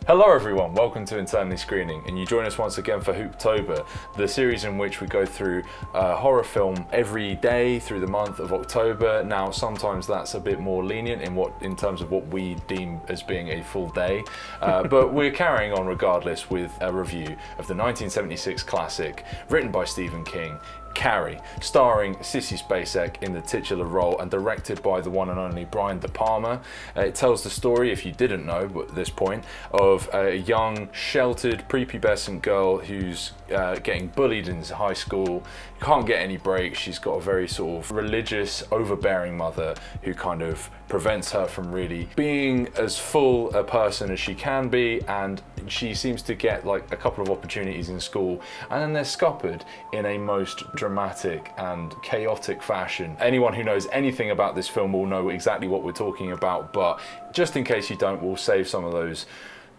Hello everyone, welcome to Internally Screening, and you join us once again for Hooptober, the series in which we go through a horror film every day through the month of October. Now sometimes that's a bit more lenient in terms of what we deem as being a full day, but we're carrying on regardless with a review of the 1976 classic written by Stephen King, Carrie, starring Sissy Spacek in the titular role and directed by the one and only Brian De Palma. It tells the story, if you didn't know at this point, of a young, sheltered, prepubescent girl who's getting bullied in high school, can't get any breaks. She's got a very sort of religious, overbearing mother who kind of prevents her from really being as full a person as she can be, and she seems to get like a couple of opportunities in school and then they're scuppered in a most dramatic and chaotic fashion. Anyone who knows anything about this film will know exactly what we're talking about, but just in case you don't, we'll save some of those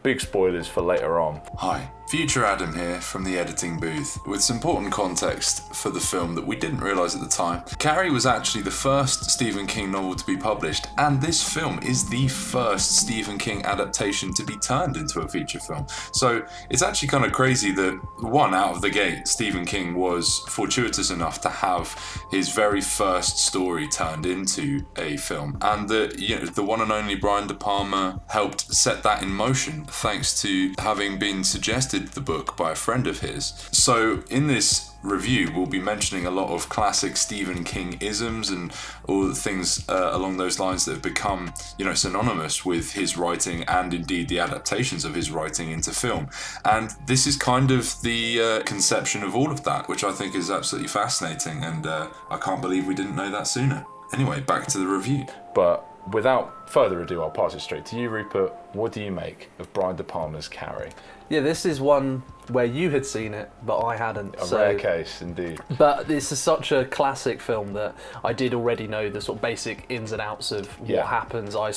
big spoilers for later on. Hi, Future Adam here from the editing booth with some important context for the film that we didn't realise at the time. Carrie was actually the first Stephen King novel to be published, and this film is the first Stephen King adaptation to be turned into a feature film. So it's actually kind of crazy that out of the gate, Stephen King was fortuitous enough to have his very first story turned into a film, and the one and only Brian De Palma helped set that in motion thanks to having been suggested the book by a friend of his. So in this review we'll be mentioning a lot of classic Stephen King isms and all the things along those lines that have become synonymous with his writing and indeed the adaptations of his writing into film. And this is kind of the conception of all of that, which I think is absolutely fascinating, and I can't believe we didn't know that sooner. Anyway, back to the review. But without further ado, I'll pass it straight to you, Rupert. What do you make of Brian De Palma's Carrie? Yeah, this is one where you had seen it, but I hadn't. A rare case, indeed. But this is such a classic film that I did already know the sort of basic ins and outs of what happens. I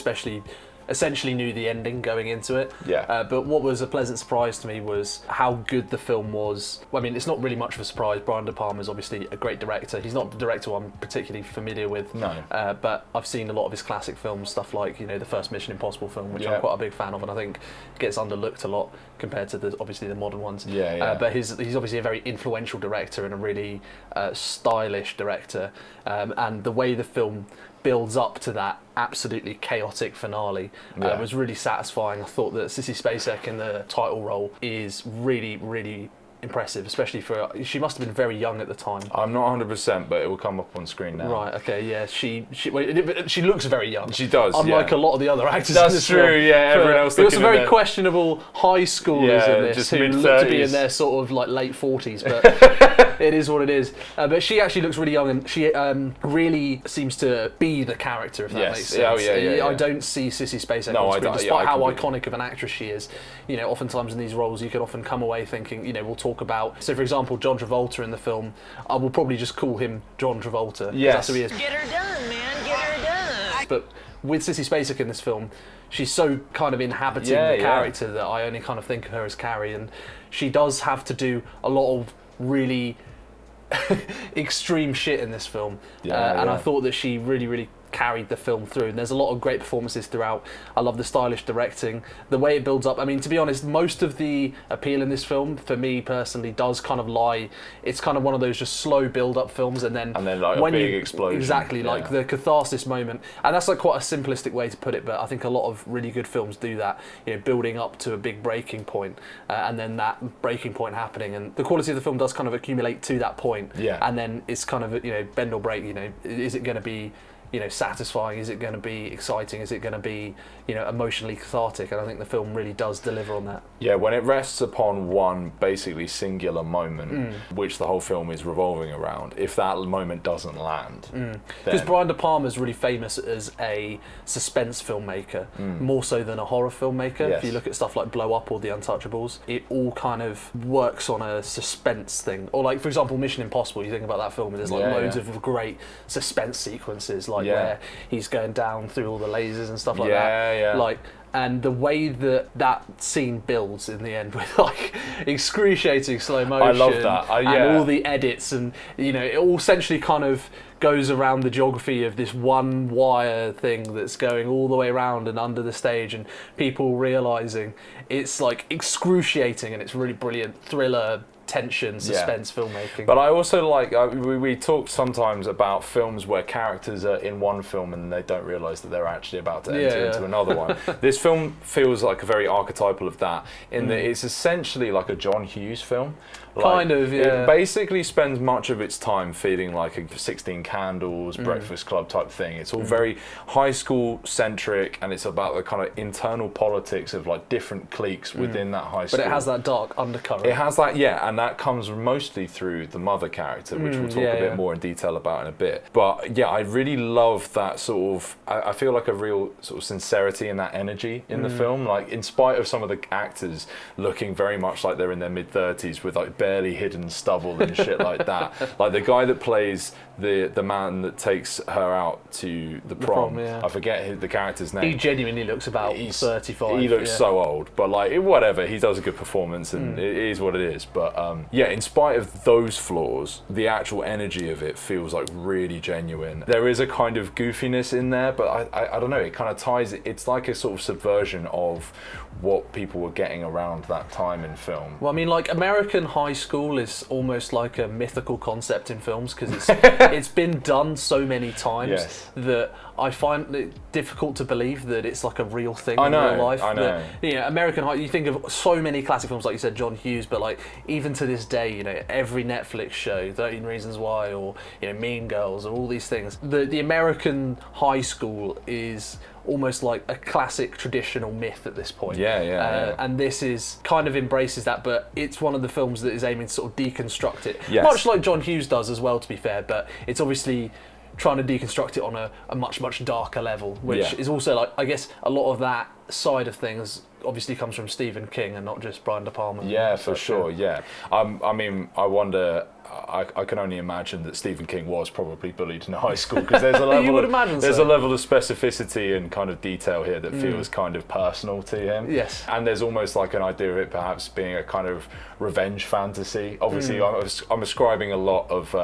essentially knew the ending going into it. Yeah. But what was a pleasant surprise to me was how good the film was. I mean, it's not really much of a surprise. Brian De Palma is obviously a great director. He's not the director I'm particularly familiar with. No. But I've seen a lot of his classic films, stuff like, the first Mission Impossible film, which I'm quite a big fan of, and I think gets underlooked a lot compared to the modern ones. But he's obviously a very influential director and a really stylish director. And the way the film builds up to that absolutely chaotic finale was really satisfying. I thought that Sissy Spacek in the title role is really, really impressive, especially she must have been very young at the time. I'm not 100%, but it will come up on screen now. Right, okay, yeah, she looks very young. She does, unlike a lot of the other actors in this film. That's true, yeah, everyone else there were some very questionable high schoolers in this just who mid-30s. look to be in their sort of like late 40s, but it is what it is. But she actually looks really young, and she really seems to be the character, if that makes sense. I don't see Sissy Spacek on screen, despite how iconic of an actress she is. Oftentimes in these roles you can often come away thinking, we'll talk about, so for example, John Travolta in the film, I will probably just call him John Travolta. Yes. That's who he is. Get her done, man, get her done. But with Sissy Spacek in this film, she's so kind of inhabiting the character that I only kind of think of her as Carrie, and she does have to do a lot of really extreme shit in this film. And I thought that she really, really carried the film through, and there's a lot of great performances throughout. I love the stylish directing, the way it builds up. I mean, to be honest, most of the appeal in this film for me personally does kind of lie, it's kind of one of those just slow build-up films, and then like when a big explosion. Exactly, like the catharsis moment, and that's like quite a simplistic way to put it, but I think a lot of really good films do that, building up to a big breaking point, and then that breaking point happening, and the quality of the film does kind of accumulate to that point, and then it's kind of bend or break. Is it going to be satisfying? Is it going to be exciting? Is it going to be, emotionally cathartic? And I think the film really does deliver on that. Yeah, when it rests upon one basically singular moment, which the whole film is revolving around, if that moment doesn't land. Because Brian De Palma is really famous as a suspense filmmaker, more so than a horror filmmaker. Yes. If you look at stuff like Blow Up or The Untouchables, it all kind of works on a suspense thing. Or like, for example, Mission Impossible, you think about that film, and there's like loads of great suspense sequences, like where he's going down through all the lasers and stuff like that. Like, And the way that scene builds in the end with like excruciating slow motion, I love that. And all the edits, and it all essentially kind of goes around the geography of this one wire thing that's going all the way around and under the stage, and people realizing it's like excruciating, and it's really brilliant thriller, tension, suspense filmmaking. But I also like, we talked sometimes about films where characters are in one film and they don't realise that they're actually about to enter into another one. This film feels like a very archetypal of that, in that it's essentially like a John Hughes film. Kind of, yeah. It basically spends much of its time feeling like a 16 Candles, Breakfast Club type thing. It's all very high school centric, and it's about the kind of internal politics of like different cliques within that high school. But it has that dark undercurrent. It has that, and that comes mostly through the mother character, which we'll talk a bit more in detail about in a bit. But yeah, I really love that sort of, I feel like a real sort of sincerity in that energy in the film. Like, in spite of some of the actors looking very much like they're in their mid-30s with like barely hidden stubble and shit like that. Like the guy that plays the man that takes her out to the prom, I forget the character's name. He genuinely looks about 35. He looks so old, but like whatever, he does a good performance, and it is what it is. But in spite of those flaws, the actual energy of it feels like really genuine. There is a kind of goofiness in there, but I don't know, it kind of ties it. It's like a sort of subversion of what people were getting around that time in film. Well, I mean, like, American high school is almost like a mythical concept in films, because it's been done so many times that I find it difficult to believe that it's like a real thing in real life. I know. That, American high, you think of so many classic films, like you said, John Hughes, but like even to this day, every Netflix show, 13 Reasons Why, or Mean Girls, or all these things. The American high school is almost like a classic traditional myth at this point. And this is kind of embraces that, but it's one of the films that is aiming to sort of deconstruct it. Much like John Hughes does as well, to be fair, but it's obviously trying to deconstruct it on a much, much darker level, which is also, like, I guess a lot of that side of things obviously comes from Stephen King and not just Brian De Palma. Yeah, for sure, I mean, I wonder, I can only imagine that Stephen King was probably bullied in high school, because there's a level a level of specificity and kind of detail here that feels kind of personal to him. Yes. And there's almost like an idea of it perhaps being a kind of revenge fantasy. Obviously, I'm ascribing a lot of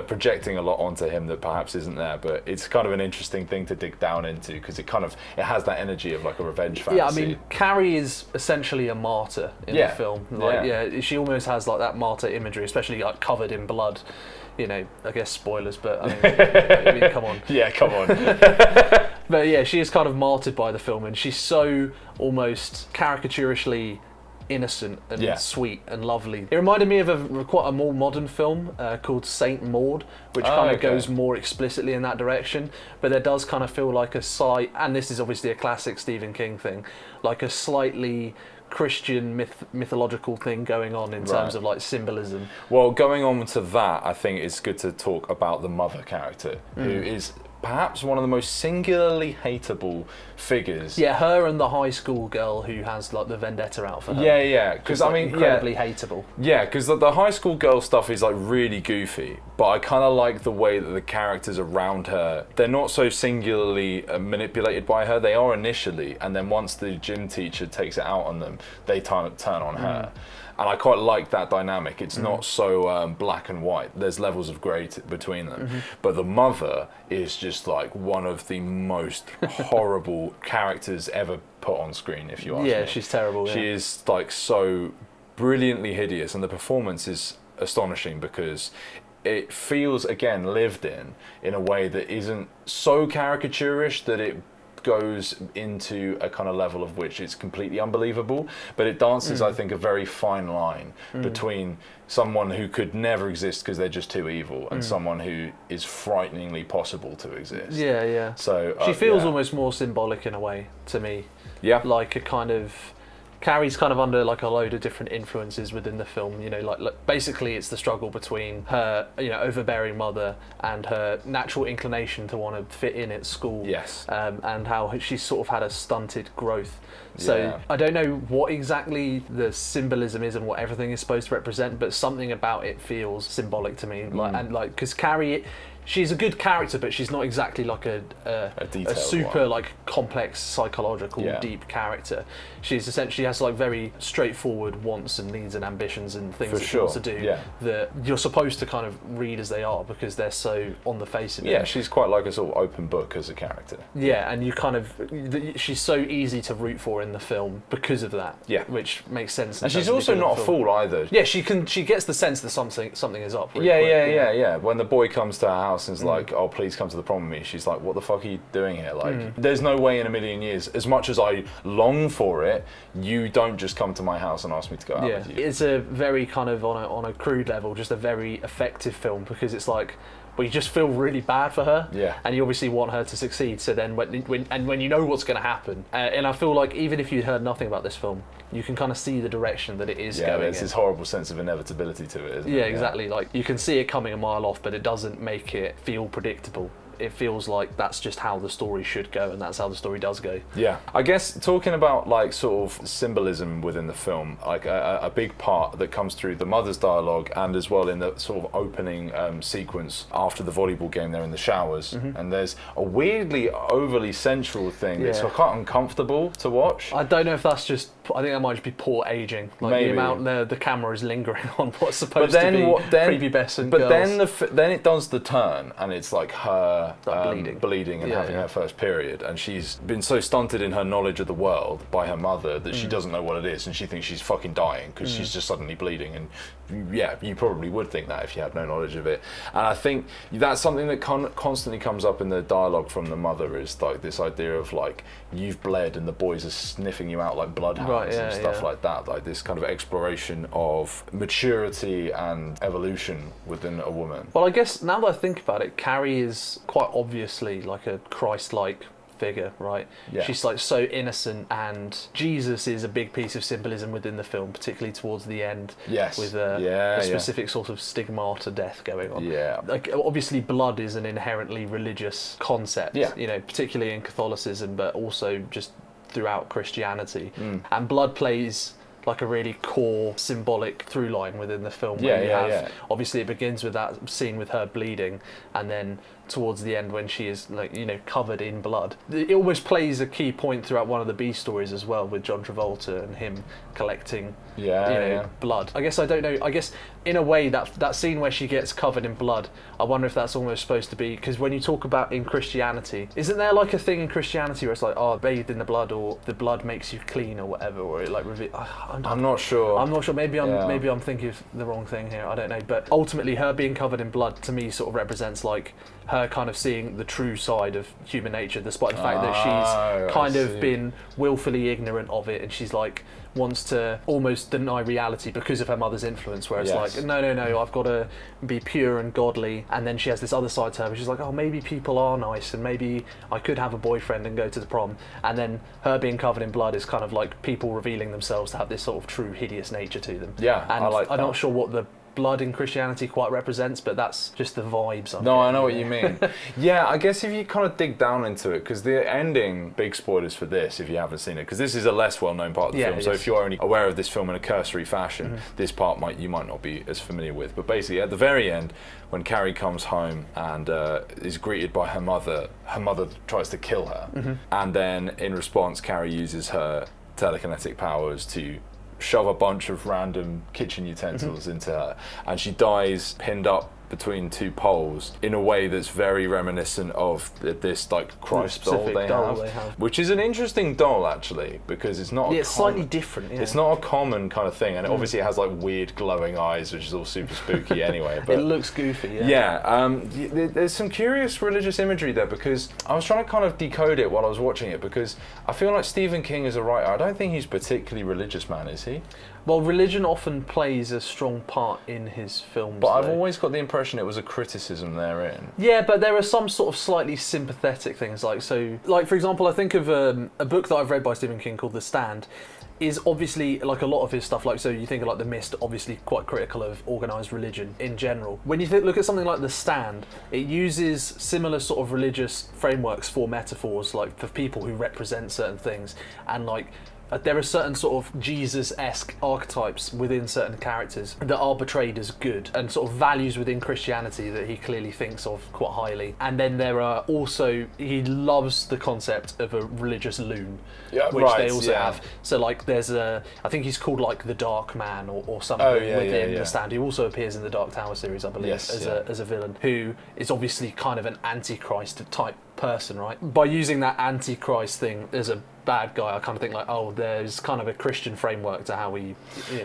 projecting a lot onto him that perhaps isn't there, but it's kind of an interesting thing to dig down into, because it has that energy of like a revenge fantasy. Yeah, I mean, Carrie is essentially a martyr in the film. Like, she almost has like that martyr imagery, especially like covered in blood. I guess spoilers, but I mean come on. Yeah, come on. But yeah, she is kind of martyred by the film, and she's so almost caricaturishly innocent and sweet and lovely. It reminded me of quite a more modern film called Saint Maud, which kind of goes more explicitly in that direction, but there does kind of feel like a slight, and this is obviously a classic Stephen King thing, like a slightly Christian mythological thing going on in terms of like symbolism. Well, going on to that, I think it's good to talk about the mother character, who is perhaps one of the most singularly hateable figures. Yeah, her and the high school girl who has like the vendetta out for her. Yeah, because I mean, incredibly hateable. Yeah, because the high school girl stuff is like really goofy, but I kind of like the way that the characters around her, they're not so singularly manipulated by her. They are initially, and then once the gym teacher takes it out on them, they turn on her. And I quite like that dynamic. It's not so black and white. There's levels of grey between them. But the mother is just like one of the most horrible characters ever put on screen, if you ask me. Yeah, she's terrible. She is like so brilliantly hideous, and the performance is astonishing because it feels, again, lived in a way that isn't so caricaturish that it goes into a kind of level of which it's completely unbelievable, but it dances, I think, a very fine line between someone who could never exist because they're just too evil and someone who is frighteningly possible to exist. Yeah. So she feels almost more symbolic in a way to me. Yeah. Like a kind of... Carrie's kind of under like a load of different influences within the film, like basically it's the struggle between her, overbearing mother and her natural inclination to want to fit in at school. Yes. And how she's sort of had a stunted growth. So I don't know what exactly the symbolism is and what everything is supposed to represent, but something about it feels symbolic to me. Because Carrie, she's a good character, but she's not exactly like a detailed super one. like complex psychological deep character. She's essentially has like very straightforward wants and needs and ambitions and things that she wants to do that you're supposed to kind of read as they are because they're so on the face of it. Yeah, she's quite like a sort of open book as a character. Yeah, and you kind of she's so easy to root for in the film because of that. Yeah, which makes sense. And she's also not a fool either. Yeah, she gets the sense that something is up. Yeah. When the boy comes to her house and is like, "Oh, please come to the prom with me," she's like, "What the fuck are you doing here? Like, there's no way in a million years, as much as I long for it, you don't just come to my house and ask me to go out with you." It's a very kind of on a crude level, just a very effective film because it's like, well, you just feel really bad for her, and you obviously want her to succeed. So then, when you know what's going to happen, and I feel like even if you'd heard nothing about this film, you can kind of see the direction that it is going. Yeah, there's this horrible sense of inevitability to it, isn't it? Yeah, exactly. Like you can see it coming a mile off, but it doesn't make it feel predictable. It feels like that's just how the story should go, and that's how the story does go. Yeah, I guess talking about like sort of symbolism within the film, like a big part that comes through the mother's dialogue and as well in the sort of opening sequence after the volleyball game, they're in the showers, and there's a weirdly overly sensual thing that's quite uncomfortable to watch. I don't know if that's just, I think that might just be poor aging. Like maybe. The amount the camera is lingering on what's supposed to be prepubescent girls. But then it does the turn, and it's like her bleeding and having her first period, and she's been so stunted in her knowledge of the world by her mother that she doesn't know what it is, and she thinks she's fucking dying because she's just suddenly bleeding. And you probably would think that if you had no knowledge of it. And I think that's something that constantly comes up in the dialogue from the mother, is like this idea of like, you've bled and the boys are sniffing you out like bloodhounds and stuff like that, like this kind of exploration of maturity and evolution within a woman. Well, I guess now that I think about it, Carrie is quite obviously like a Christ-like figure, right? Yeah. She's like so innocent, and Jesus is a big piece of symbolism within the film, particularly towards the end. Yes. With a specific sort of stigmata death going on. Yeah. Like obviously blood is an inherently religious concept, you know, particularly in Catholicism, but also just throughout Christianity. And blood plays like a really core symbolic through line within the film. Obviously it begins with that scene with her bleeding, and then towards the end when she is like, you know, covered in blood. It almost plays a key point throughout one of the B stories as well, with John Travolta and him collecting blood. I guess I don't know. I guess in a way that scene where she gets covered in blood, I wonder if that's almost supposed to be, because when you talk about in Christianity, isn't there like a thing in Christianity where it's like, oh, bathed in the blood, or the blood makes you clean or whatever, or it like I'm not sure. Maybe I'm thinking of the wrong thing here. I don't know. But ultimately, her being covered in blood to me sort of represents like her kind of seeing the true side of human nature, despite the fact that she's kind of been willfully ignorant of it, and she's like wants to almost deny reality because of her mother's influence, where it's like, no, I've got to be pure and godly. And then she has this other side to her where she's like, oh, maybe people are nice, and maybe I could have a boyfriend and go to the prom. And then her being covered in blood is kind of like people revealing themselves to have this sort of true hideous nature to them. Yeah, and I like that. I'm not sure what the blood in Christianity quite represents, but that's just the vibes. I know what you mean. Yeah, I guess if you kind of dig down into it, because the ending, big spoilers for this if you haven't seen it, because this is a less well-known part of the film, so if you're only aware of this film in a cursory fashion, this part you might not be as familiar with. But basically at the very end, when Carrie comes home and is greeted by her mother tries to kill her, and then in response Carrie uses her telekinetic powers to shove a bunch of random kitchen utensils into her, and she dies pinned up between two poles in a way that's very reminiscent of this like Christ doll they have, which is an interesting doll actually, because it's not it's slightly different. It's not a common kind of thing, and obviously it has like weird glowing eyes, which is all super spooky anyway. But it looks goofy. There's some curious religious imagery there, because I was trying to kind of decode it while I was watching it, because I feel like Stephen King is a writer. I don't think he's particularly religious, man, is he? Well, religion often plays a strong part in his films. But I've always got the impression it was a criticism therein. Yeah, but there are some sort of slightly sympathetic things, like for example, I think of a book that I've read by Stephen King called The Stand. Is obviously like a lot of his stuff, like so you think of like The Mist, obviously quite critical of organised religion in general. When you look at something like The Stand, it uses similar sort of religious frameworks for metaphors, like for people who represent certain things, and like there are certain sort of Jesus-esque archetypes within certain characters that are portrayed as good, and sort of values within Christianity that he clearly thinks of quite highly. And then there are also, he loves the concept of a religious loon, which they also have. So like there's I think he's called like the Dark Man or something within the Stand. He also appears in the Dark Tower series, I believe, as a villain, who is obviously kind of an antichrist type person, right? By using that antichrist thing as a bad guy, I kind of think like, oh, there's kind of a Christian framework to how we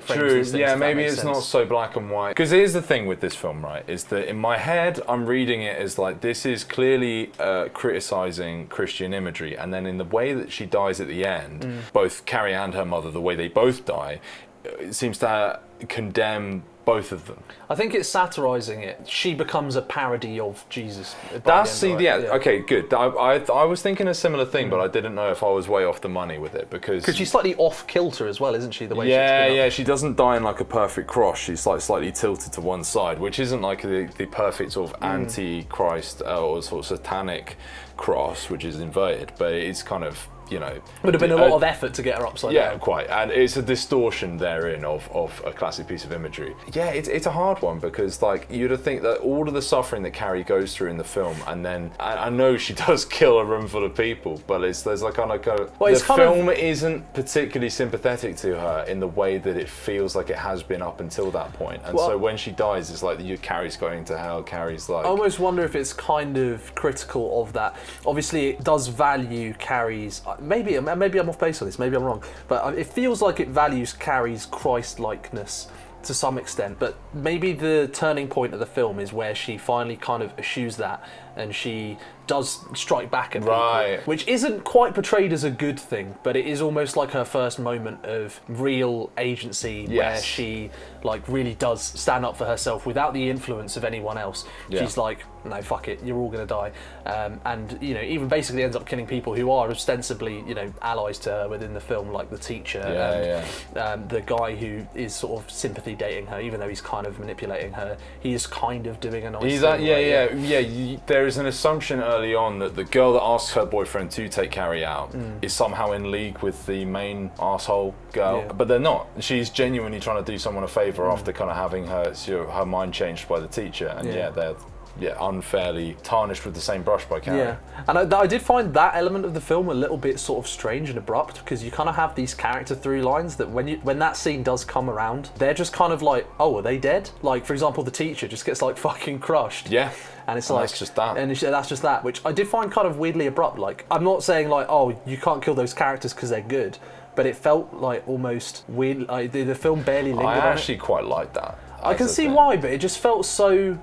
frame these things. Yeah, maybe it's not so black and white. Because here's the thing with this film, right, is that in my head, I'm reading it as like, this is clearly criticising Christian imagery, and then in the way that she dies at the end, both Carrie and her mother, the way they both die, it seems to condemn both of them. I think it's satirising it. She becomes a parody of Jesus. Okay, good. I was thinking a similar thing, but I didn't know if I was way off the money with it, because she's slightly off kilter as well, isn't she? The way she doesn't die in like a perfect cross. She's like slightly tilted to one side, which isn't like the perfect sort of anti-Christ or sort of satanic cross, which is inverted, but it's kind of, you know, would have been a lot of effort to get her upside down. Yeah, quite, and it's a distortion therein of a classic piece of imagery. Yeah, it's a hard one, because like you'd have think that all of the suffering that Carrie goes through in the film, and then I know she does kill a room full of people, but there's like kind of the film isn't particularly sympathetic to her in the way that it feels like it has been up until that point, and so when she dies, it's like Carrie's going to hell. Carrie's like, I almost wonder if it's kind of critical of that. Obviously, it does value Carrie's. Maybe I'm off base on this, maybe I'm wrong, but it feels like it values Carrie's Christ-likeness to some extent, but maybe the turning point of the film is where she finally kind of eschews that, and she does strike back at people, which isn't quite portrayed as a good thing, but it is almost like her first moment of real agency, where she like really does stand up for herself without the influence of anyone else. She's like, no, fuck it, you're all gonna die, and you know, even basically ends up killing people who are ostensibly, you know, allies to her within the film, like the teacher and the guy who is sort of sympathy dating her, even though he's kind of manipulating her. He is kind of doing a nice thing. There is an assumption early on that the girl that asks her boyfriend to take Carrie out is somehow in league with the main arsehole girl, but they're not. She's genuinely trying to do someone a favour after kind of having her mind changed by the teacher, and they're unfairly tarnished with the same brush by Carrie. Yeah, and I did find that element of the film a little bit sort of strange and abrupt, because you kind of have these character through lines that when that scene does come around, they're just kind of like, oh, are they dead? Like, for example, the teacher just gets like fucking crushed. Yeah. And it's like, that's just that. And that's just that, which I did find kind of weirdly abrupt. Like, I'm not saying like, oh, you can't kill those characters because they're good, but it felt like almost weird. Like, the film barely lingered on it. I actually quite like that. I can see why, but it just felt so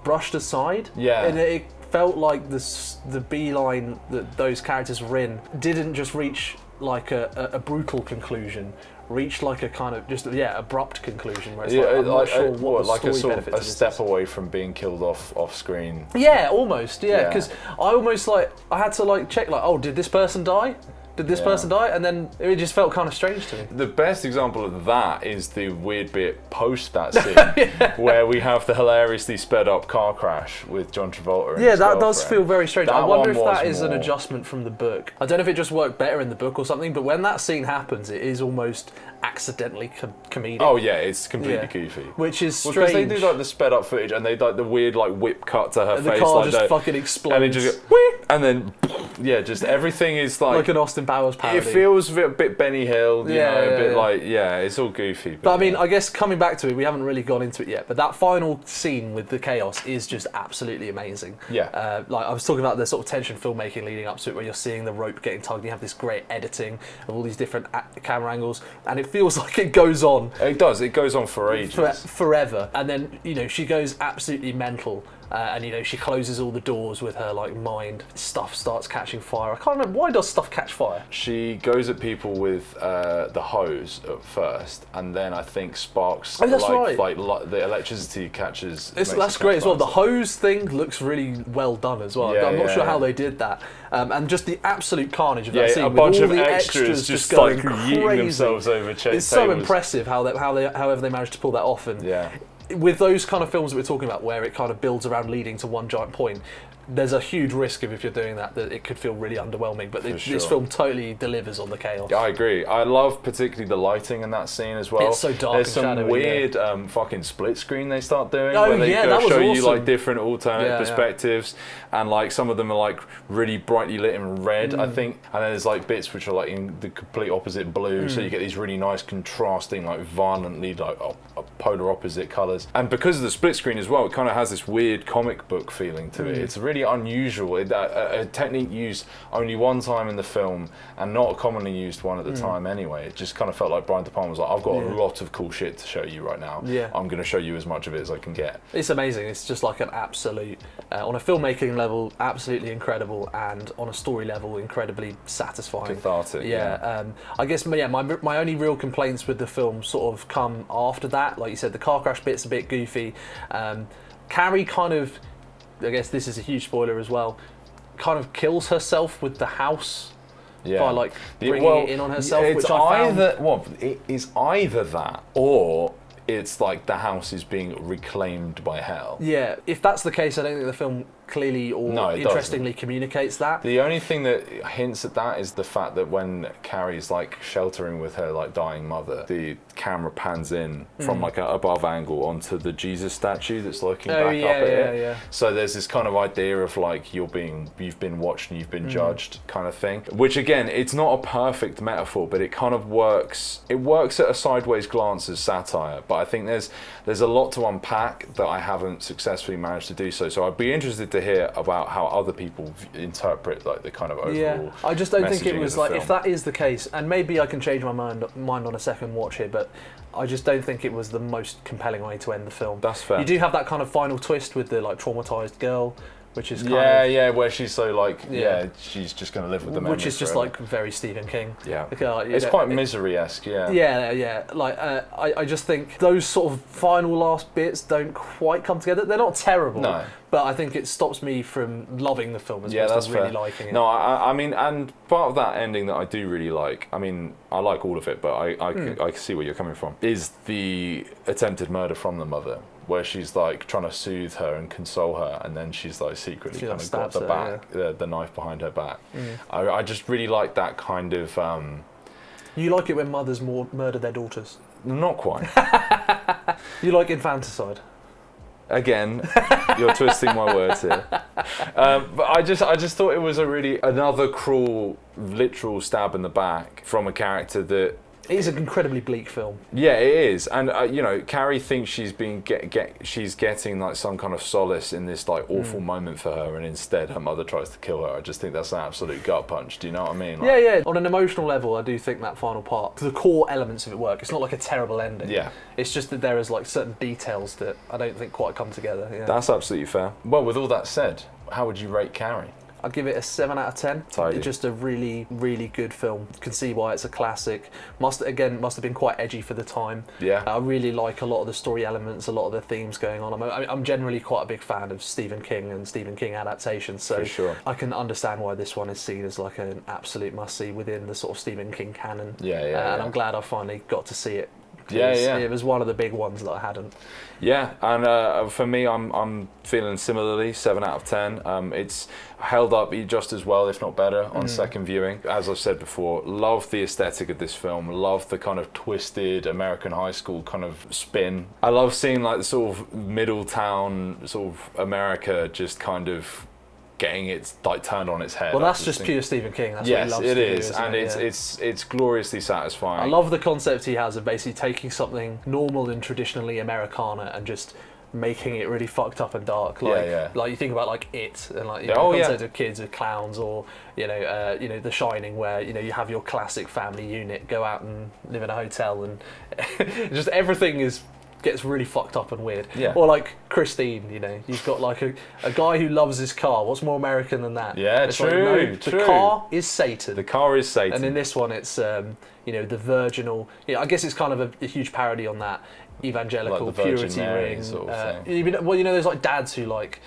brushed aside. Yeah. And it felt like the beeline that those characters were in didn't just reach like a brutal conclusion, reached like a kind of just abrupt conclusion where it's like, I'm not sure what the story benefits of this. A step away from being killed off screen. Yeah, almost. Yeah, because I almost like I had to like check like, oh, did this person die? Did this person die? And then it just felt kind of strange to me. The best example of that is the weird bit post that scene, where we have the hilariously sped up car crash with John Travolta and his that does feel very strange. I wonder if that is more an adjustment from the book. I don't know if it just worked better in the book or something, but when that scene happens, it is almost accidentally comedic. Oh yeah, it's completely goofy. Which is strange. Because they do like the sped up footage, and they like the weird like whip cut to her face. The car like just fucking explodes. And it just goes, and then just everything is like an Austin Powers parody. It feels a bit Benny Hill, you know, a bit like, it's all goofy. But I mean, I guess coming back to it, we haven't really gone into it yet, but that final scene with the chaos is just absolutely amazing. Yeah. Like I was talking about the sort of tension filmmaking leading up to it, where you're seeing the rope getting tugged, you have this great editing of all these different camera angles, and it feels like it goes on. It does. It goes on for ages. Forever. And then, you know, she goes absolutely mental. And you know, she closes all the doors with her like mind. Stuff starts catching fire. I can't remember, why does stuff catch fire? She goes at people with the hose at first, and then I think sparks. Oh, that's right. Like the electricity catches. That's great as well. The hose thing looks really well done as well. I'm not sure how they did that. And just the absolute carnage of that scene. A bunch with all of the extras just going like yeeting crazy. themselves over tables. It's so impressive however they managed to pull that off. And with those kind of films that we're talking about, where it kind of builds around leading to one giant point, there's a huge risk of if you're doing that it could feel really underwhelming. But this sure. film totally delivers on the chaos. I agree. I love particularly the lighting in that scene as well. It's so dark. There's and some shadowy, weird fucking split screen they start doing Oh, where they yeah, that was show you awesome. like different alternate perspectives, and like some of them are like really brightly lit in red, I think, and then there's like bits which are like in the complete opposite blue, so you get these really nice contrasting, like violently like polar opposite colours. And because of the split screen as well, it kind of has this weird comic book feeling to it. It's really unusual. A technique used only one time in the film and not a commonly used one at the time anyway. It just kind of felt like Brian De Palma was like, I've got a lot of cool shit to show you right now. Yeah. I'm going to show you as much of it as I can get. It's amazing. It's just like an absolute, on a filmmaking level, absolutely incredible, and on a story level, incredibly satisfying. Cathartic. I guess, my only real complaints with the film sort of come after that. Like you said, the car crash bit's a bit goofy. Carrie kind of, I guess this is a huge spoiler as well, kind of kills herself with the house. By like bringing it in on herself, it's which I found... it is either that or it's like the house is being reclaimed by hell. Yeah, if that's the case, I don't think the film clearly or interestingly communicates that. The only thing that hints at that is the fact that when Carrie's like sheltering with her like dying mother, the camera pans in from like an above angle onto the Jesus statue that's looking back up at it. Yeah. So there's this kind of idea of like you've been watched and you've been judged kind of thing. Which again, it's not a perfect metaphor, but it kind of works. It works at a sideways glance as satire, but I think there's a lot to unpack that I haven't successfully managed to do so. So I'd be interested to hear about how other people interpret like the kind of overall. Yeah, I just don't think it was like, film. if that is the case, and maybe I can change my mind on a second watch here, but I just don't think it was the most compelling way to end the film. That's fair. You do have that kind of final twist with the like traumatized girl, which is kind of, where she's so like she's just going to live with the memories, which is just forever. Like very Stephen King. Yeah, it's quite Misery-esque. Yeah. Like I just think those sort of final last bits don't quite come together. They're not terrible. No. But I think it stops me from loving the film as opposed to really liking it. No, I mean, and part of that ending that I do really like, I mean, I like all of it, but I can see where you're coming from, is the attempted murder from the mother, where she's like trying to soothe her and console her, and then she's like secretly kind of got the knife behind her back. I just really like that kind of... You like it when mothers murder their daughters? Not quite. You like infanticide? Again, you're twisting my words here. But I just thought it was another cruel, literal stab in the back from a character that... It is an incredibly bleak film. Yeah, it is, and Carrie thinks she's she's getting like some kind of solace in this like awful moment for her, and instead her mother tries to kill her. I just think that's an absolute gut punch. Do you know what I mean? Like, yeah. On an emotional level, I do think that final part, the core elements of it work. It's not like a terrible ending. Yeah. It's just that there is like certain details that I don't think quite come together. Yeah. That's absolutely fair. Well, with all that said, how would you rate Carrie? I'd give it a 7 out of 10. Tidy. It's just a really, really good film. You can see why it's a classic. Must have been quite edgy for the time. Yeah. I really like a lot of the story elements, a lot of the themes going on. I'm generally quite a big fan of Stephen King and Stephen King adaptations, so For sure. I can understand why this one is seen as like an absolute must-see within the sort of Stephen King canon. Yeah. And I'm glad I finally got to see it. Yeah. It was one of the big ones that I hadn't. Yeah, and for me, I'm feeling similarly, 7 out of 10. It's held up just as well, if not better, on second viewing. As I've said before, love the aesthetic of this film, love the kind of twisted American high school kind of spin. I love seeing like the sort of middle town sort of America just kind of getting it like turned on its head. Well, that's just pure Stephen King. That's yes, what he loves it to is, do, and it's gloriously satisfying. I love the concept he has of basically taking something normal and traditionally Americana and just making it really fucked up and dark. Like, like you think about like It and like the concept of kids with clowns, or The Shining, where you have your classic family unit go out and live in a hotel, and just everything gets really fucked up and weird. Yeah. Or like Christine, you've got like a guy who loves his car. What's more American than that? Yeah, it's true. Like, the car is Satan. The car is Satan. And in this one, it's the virginal. I guess it's kind of a huge parody on that evangelical like the Virgin purity Mary ring. Sort of thing. There's like dads who like.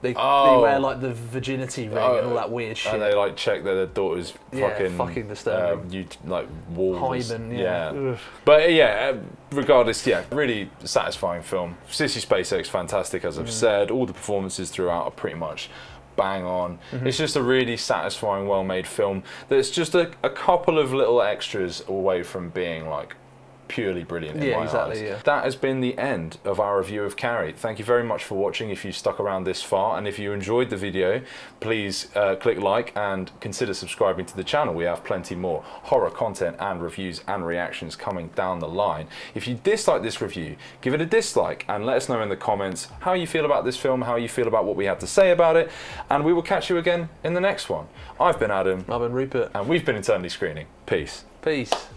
They wear like the virginity ring and all that weird shit. And they like check that their daughter's fucking disturbing. Like walls. Hymen, But regardless, really satisfying film. Sissy Spacek's fantastic, as I've said. All the performances throughout are pretty much bang on. It's just a really satisfying, well-made film that's just a couple of little extras away from being like purely brilliant in my eyes. Yeah. That has been the end of our review of Carrie. Thank you very much for watching if you stuck around this far, and if you enjoyed the video, please click like and consider subscribing to the channel. We have plenty more horror content and reviews and reactions coming down the line. If you dislike this review, give it a dislike and let us know in the comments how you feel about this film, how you feel about what we had to say about it, and we will catch you again in the next one. I've been Adam. I've been Rupert. And we've been Internally Screening. Peace. Peace.